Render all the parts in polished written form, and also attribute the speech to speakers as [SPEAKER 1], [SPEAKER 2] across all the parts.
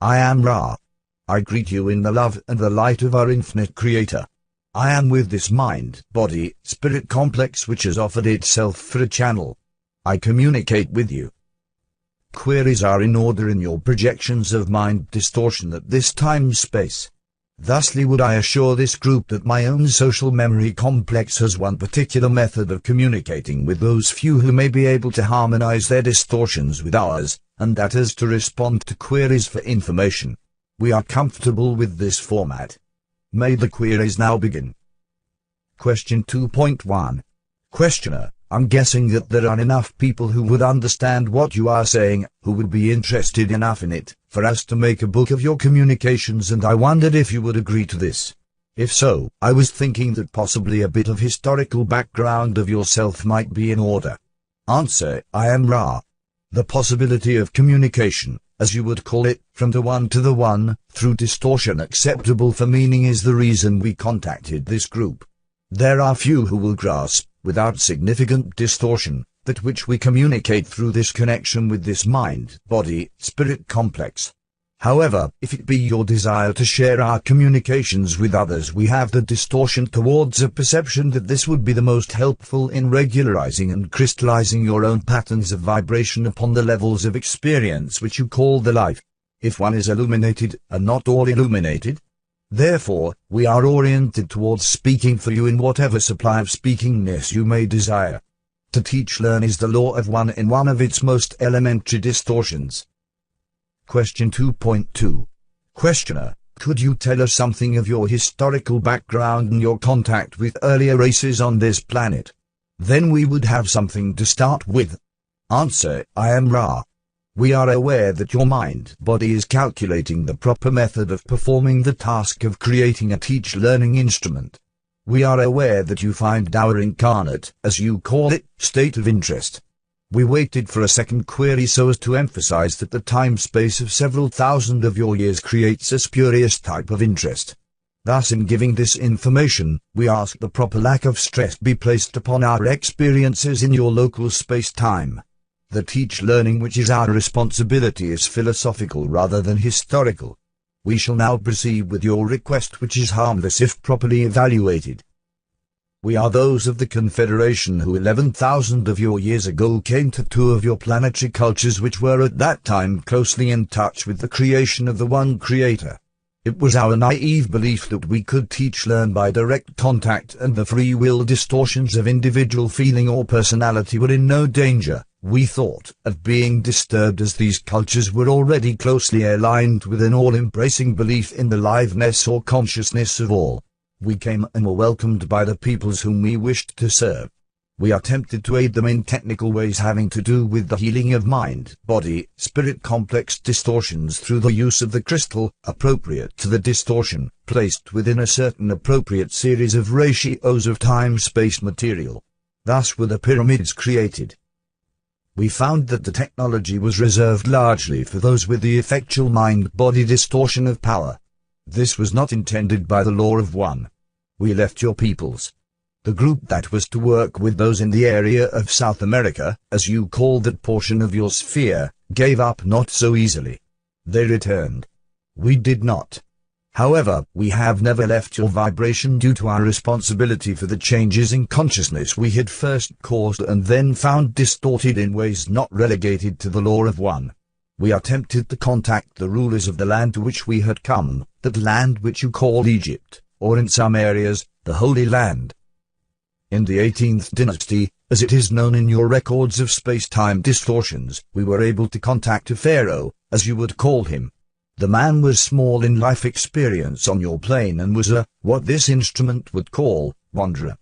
[SPEAKER 1] I am Ra. I greet you in the love and the light of our infinite Creator. I am with this mind, body, spirit complex which has offered itself for a channel. I communicate with you. Queries are in order in your projections of mind distortion at this time-space. Thusly would I assure this group that my own social memory complex has one particular method of communicating with those few who may be able to harmonize their distortions with ours, and that is to respond to queries for information. We are comfortable with this format. May the queries now begin. Question 2.1. Questioner: I'm guessing that there are enough people who would understand what you are saying, who would be interested enough in it, for us to make a book of your communications, and I wondered if you would agree to this. If so, I was thinking that possibly a bit of historical background of yourself might be in order. Answer: I am Ra. The possibility of communication, as you would call it, from the one to the one, through distortion acceptable for meaning is the reason we contacted this group. There are few who will grasp, without significant distortion, that which we communicate through this connection with this mind, body, spirit complex. However, if it be your desire to share our communications with others, we have the distortion towards a perception that this would be the most helpful in regularizing and crystallizing your own patterns of vibration upon the levels of experience which you call the life. If one is illuminated, and not all illuminated. Therefore, we are oriented towards speaking for you in whatever supply of speakingness you may desire. To teach learn is the law of one in one of its most elementary distortions. Question 2.2. Questioner: could you tell us something of your historical background and your contact with earlier races on this planet? Then we would have something to start with. Answer: I am Ra. We are aware that your mind-body is calculating the proper method of performing the task of creating a teach-learning instrument. We are aware that you find our incarnate, as you call it, state of interest. We waited for a second query so as to emphasize that the time-space of several thousand of your years creates a spurious type of interest. Thus in giving this information, we ask the proper lack of stress be placed upon our experiences in your local space-time. The teach-learning which is our responsibility is philosophical rather than historical. We shall now proceed with your request, which is harmless if properly evaluated. We are those of the Confederation who 11,000 of your years ago came to two of your planetary cultures which were at that time closely in touch with the creation of the one Creator. It was our naive belief that we could teach-learn by direct contact and the free will distortions of individual feeling or personality were in no danger. We thought of being disturbed as these cultures were already closely aligned with an all-embracing belief in the liveness or consciousness of all. We came and were welcomed by the peoples whom we wished to serve. We are tempted to aid them in technical ways having to do with the healing of mind, body, spirit complex distortions through the use of the crystal, appropriate to the distortion, placed within a certain appropriate series of ratios of time-space material. Thus were the pyramids created. We found that the technology was reserved largely for those with the effectual mind-body distortion of power. This was not intended by the Law of One. We left your peoples, the group that was to work with those in the area of South America, as you call that portion of your sphere, gave up not so easily. They returned. We did not. However, we have never left your vibration due to our responsibility for the changes in consciousness we had first caused and then found distorted in ways not relegated to the Law of One. We are tempted to contact the rulers of the land to which we had come, that land which you call Egypt, or in some areas, the Holy Land. In the 18th dynasty, as it is known in your records of space-time distortions, we were able to contact a pharaoh, as you would call him. The man was small in life experience on your plane and was what this instrument would call, wanderer.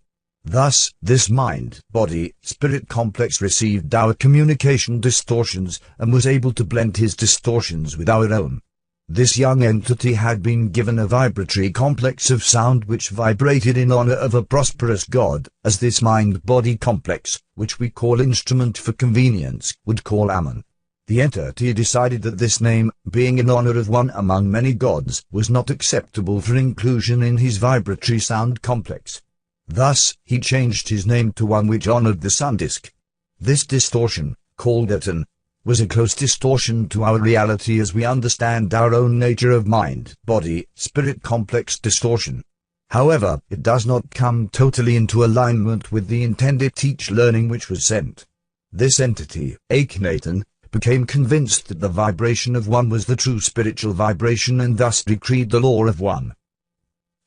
[SPEAKER 1] Thus, this mind, body, spirit complex received our communication distortions and was able to blend his distortions with our own. This young entity had been given a vibratory complex of sound which vibrated in honor of a prosperous god, as this mind-body complex, which we call instrument for convenience, would call Ammon. The entity decided that this name, being in honor of one among many gods, was not acceptable for inclusion in his vibratory sound complex. Thus, he changed his name to one which honored the sun disk. This distortion, called Aten, was a close distortion to our reality as we understand our own nature of mind, body, spirit complex distortion. However, it does not come totally into alignment with the intended teach-learning which was sent. This entity, Akhenaten, became convinced that the vibration of one was the true spiritual vibration and thus decreed the law of one.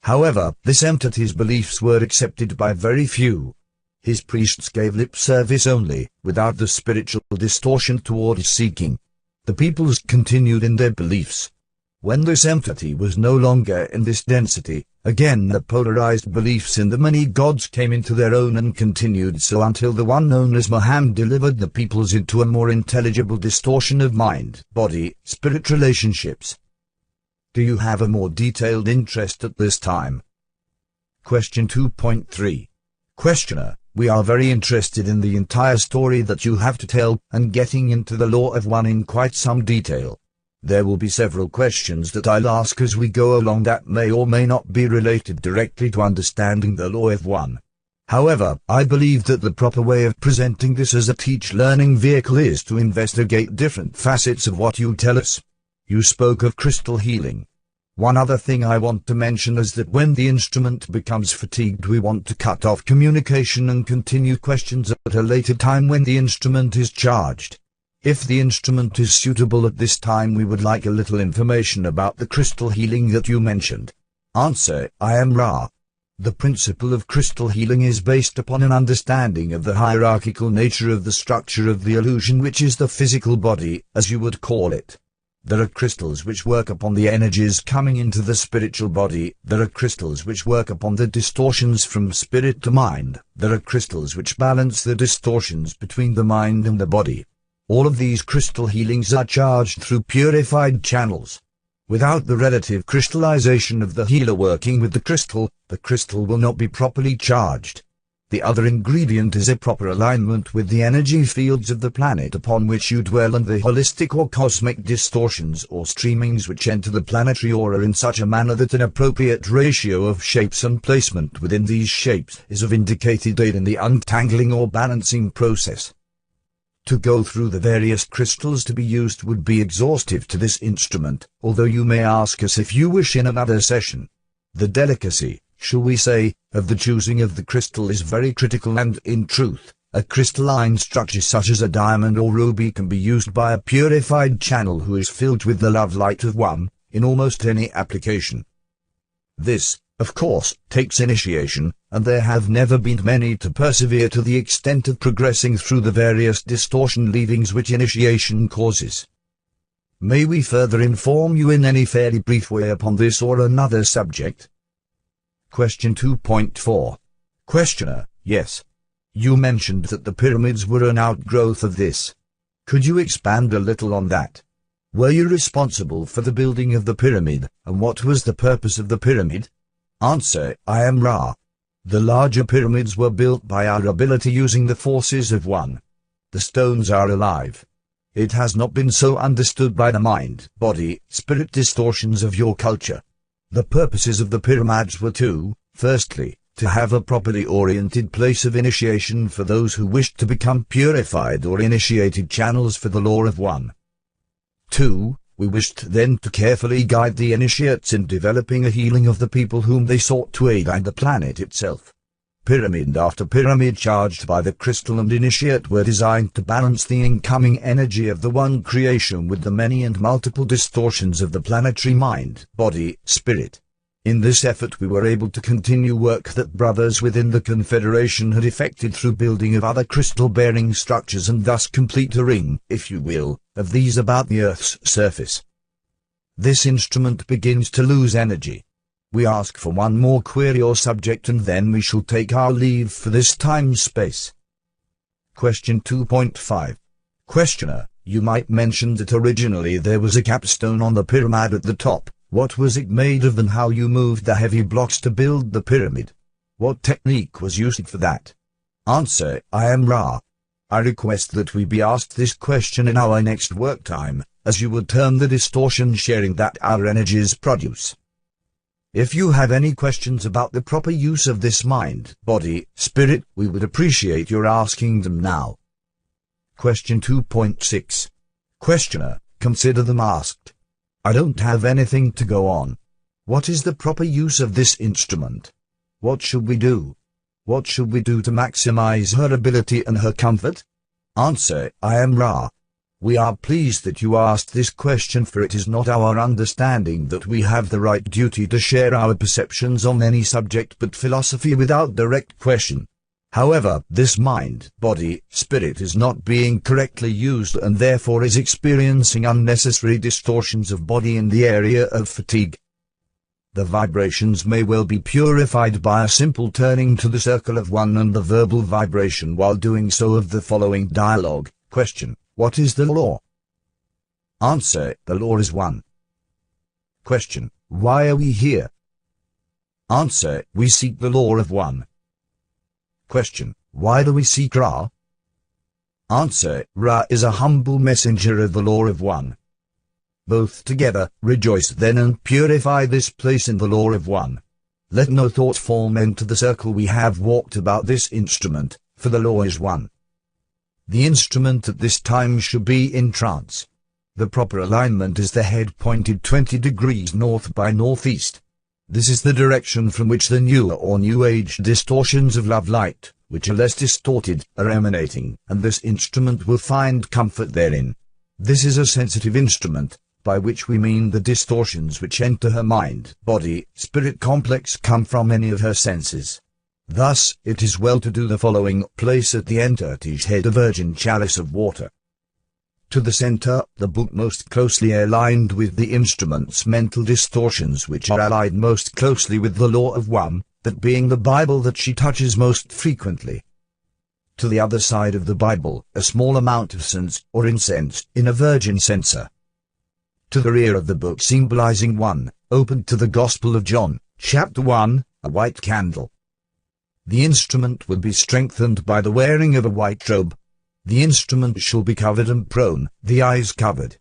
[SPEAKER 1] However, this entity's beliefs were accepted by very few. His priests gave lip service only, without the spiritual distortion toward his seeking. The peoples continued in their beliefs. When this entity was no longer in this density, again the polarized beliefs in the many gods came into their own and continued so until the one known as Muhammad delivered the peoples into a more intelligible distortion of mind, body, spirit relationships. Do you have a more detailed interest at this time? Question 2.3. Questioner: we are very interested in the entire story that you have to tell, and getting into the Law of One in quite some detail. There will be several questions that I'll ask as we go along that may or may not be related directly to understanding the Law of One. However, I believe that the proper way of presenting this as a teach-learning vehicle is to investigate different facets of what you tell us. You spoke of crystal healing. One other thing I want to mention is that when the instrument becomes fatigued, we want to cut off communication and continue questions at a later time when the instrument is charged. If the instrument is suitable at this time, we would like a little information about the crystal healing that you mentioned. Answer: I am Ra. The principle of crystal healing is based upon an understanding of the hierarchical nature of the structure of the illusion, which is the physical body, as you would call it. There are crystals which work upon the energies coming into the spiritual body. There are crystals which work upon the distortions from spirit to mind. There are crystals which balance the distortions between the mind and the body. All of these crystal healings are charged through purified channels. Without the relative crystallization of the healer working with the crystal will not be properly charged. The other ingredient is a proper alignment with the energy fields of the planet upon which you dwell and the holistic or cosmic distortions or streamings which enter the planetary aura in such a manner that an appropriate ratio of shapes and placement within these shapes is of indicated aid in the untangling or balancing process. To go through the various crystals to be used would be exhaustive to this instrument, although you may ask us if you wish in another session. The delicacy, shall we say, of the choosing of the crystal is very critical, and, in truth, a crystalline structure such as a diamond or ruby can be used by a purified channel who is filled with the love light of one, in almost any application. This, of course, takes initiation, and there have never been many to persevere to the extent of progressing through the various distortion leavings which initiation causes. May we further inform you in any fairly brief way upon this or another subject? Question 2.4. Questioner: yes. You mentioned that the pyramids were an outgrowth of this. Could you expand a little on that? Were you responsible for the building of the pyramid, and what was the purpose of the pyramid? Answer: I am Ra. The larger pyramids were built by our ability using the forces of one. The stones are alive. It has not been so understood by the mind, body, spirit distortions of your culture. The purposes of the pyramids were firstly, to have a properly oriented place of initiation for those who wished to become purified or initiated channels for the Law of One. 2. We wished then to carefully guide the initiates in developing a healing of the people whom they sought to aid and the planet itself. Pyramid after pyramid charged by the crystal and initiate were designed to balance the incoming energy of the one creation with the many and multiple distortions of the planetary mind, body, spirit. In this effort we were able to continue work that brothers within the Confederation had effected through building of other crystal-bearing structures and thus complete a ring, if you will, of these about the Earth's surface. This instrument begins to lose energy. We ask for one more query or subject and then we shall take our leave for this time-space. Question 2.5. Questioner: you might mention that originally there was a capstone on the pyramid at the top. What was it made of and how you moved the heavy blocks to build the pyramid? What technique was used for that? Answer: I am Ra. I request that we be asked this question in our next work time, as you would term the distortion sharing that our energies produce. If you have any questions about the proper use of this mind, body, spirit, we would appreciate your asking them now. Question 2.6. Questioner, consider them asked. I don't have anything to go on. What is the proper use of this instrument? What should we do? What should we do to maximize her ability and her comfort? Answer, I am Ra. We are pleased that you asked this question, for it is not our understanding that we have the right duty to share our perceptions on any subject but philosophy without direct question. However, this mind, body, spirit is not being correctly used and therefore is experiencing unnecessary distortions of body in the area of fatigue. The vibrations may well be purified by a simple turning to the circle of one and the verbal vibration while doing so of the following dialogue. Question. What is the law? Answer. The law is one. Question. Why are we here? Answer. We seek the law of one. Question. Why do we seek Ra? Answer. Ra is a humble messenger of the law of one. Both together, rejoice then and purify this place in the law of one. Let no thought form enter the circle we have walked about this instrument, for the law is one. The instrument at this time should be in trance. The proper alignment is the head pointed 20 degrees north by northeast. This is the direction from which the newer or New Age distortions of love light, which are less distorted, are emanating, and this instrument will find comfort therein. This is a sensitive instrument, by which we mean the distortions which enter her mind, body, spirit complex come from any of her senses. Thus, it is well to do the following. Place at the entity's head a virgin chalice of water. To the center, the book most closely aligned with the instrument's mental distortions which are allied most closely with the law of one, that being the Bible that she touches most frequently. To the other side of the Bible, a small amount of scents or incense in a virgin censer. To the rear of the book symbolizing one, opened to the Gospel of John, chapter 1, a white candle. The instrument will be strengthened by the wearing of a white robe. The instrument shall be covered and prone, the eyes covered.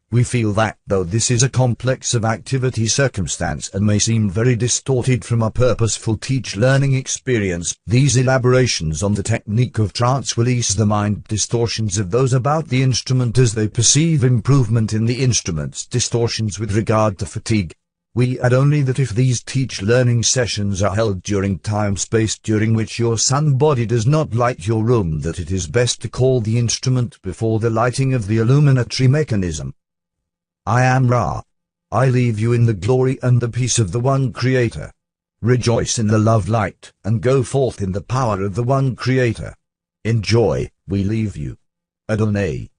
[SPEAKER 1] We feel that, though this is a complex of activity circumstance and may seem very distorted from a purposeful teach-learning experience, these elaborations on the technique of trance will ease the mind distortions of those about the instrument as they perceive improvement in the instrument's distortions with regard to fatigue. We add only that if these teach-learning sessions are held during time-space during which your sun body does not light your room, that it is best to call the instrument before the lighting of the illuminatory mechanism. I am Ra. I leave you in the glory and the peace of the One Creator. Rejoice in the love light, and go forth in the power of the One Creator. In joy, we leave you. Adonai.